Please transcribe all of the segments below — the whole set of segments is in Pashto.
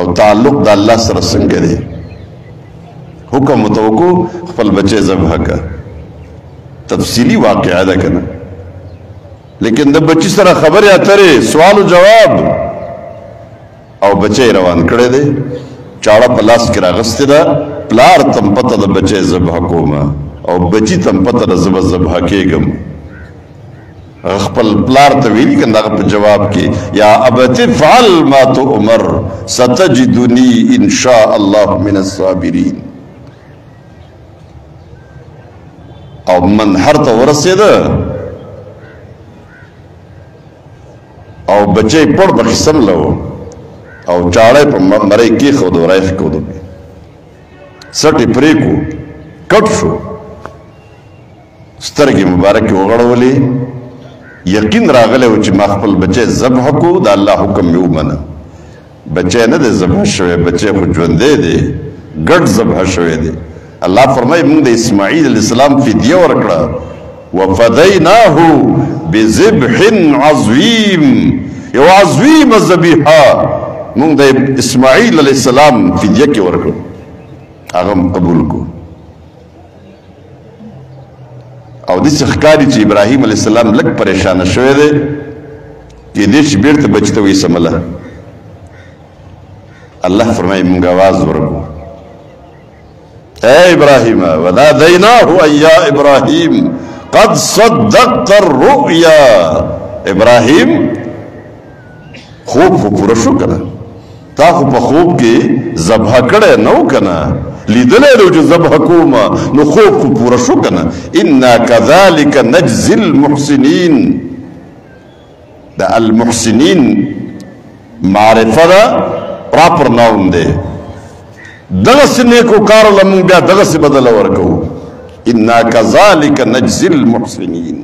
او تعلق د الله سره څنګه دی حکم وتوکو خپل بچی ذبح کا تفصیلی واقعه ده کنه لیکن د بچی سره خبرې اترې سوال او جواب او بچی روان کړی دی چاړه په لاس کې راغستې ده پلار تم پته د بچی ذبح کومه او بچی تم پته د ذبح کېږم خپل پلار ته ویلي کنه دغه په جواب کې یا ابت فعل ما تؤمر ستجدني ان شاء الله من الصابرين او منهر ته ورسېده او بچی پړ په قسم لو او چاړه په مړی کې خو دورای کو دو سټي پرې کو کټ شو سترګې مبارک وغړولې یقین راغلی و چې ما خپل بچی ذبح کو د الله حکم مې ومنه بچی نه دی ذبح شوی بچی خو ژوندی دی ګډ ذبح شوی دی الله فرمایي موږ د اسماعیل علیه السلام فدیه ورکړه وفدیناه بذبح عظیم یو عظیمه ذبیحه موږ د اسماعیل علیه السلام فدیه کې ورکړو هغه قبول کو او داسې ښکاري چې ابراهیم علیه السلام لږ پریشانه شوی دی کېدای شي بېرته بچي ته ویسمله الله فرمایي موږ آواز ورکړو اے ابراهیم ونادیناه ان یا ابراهیم قد صدقت الرؤیا ابراهیم خوب خو پوره شو کنه تا خو په خوب کې ذبح کړی نه و کنه لیدلی دی چې ذبح کومه نو خوب خو پوره شو کنه انا کذلک نجزي المحسنین د المحسنین معرفه ده پراپر ناون دی دغسې نیکو کارو له موږ بیا دغسې بدله ورکوو انا کذلک نجزي المحسنین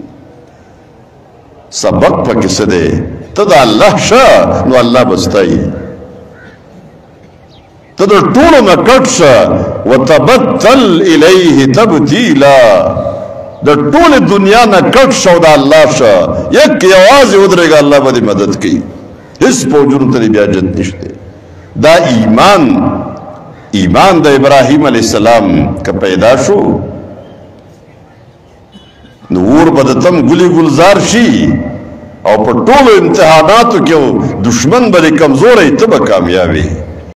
سبق پکې څه دی ته د الله شه نو الله به ستایي ته د ټولو نه کټ شه وتبتل الیه تبتیلا د ټولې دنیا نه کټ شه او د الله شه یک یوازې ودرېږه الله به دې مدد کوي هېڅ پوجونو ته دې بیا جد نشته دا ایمان د ابراهیم علیه السلام که پیدا شو نو اور به د تم ګلي ګلزار شي او په ټولو امتحاناتو کې دشمن به دې کمزوری ته به کامیابې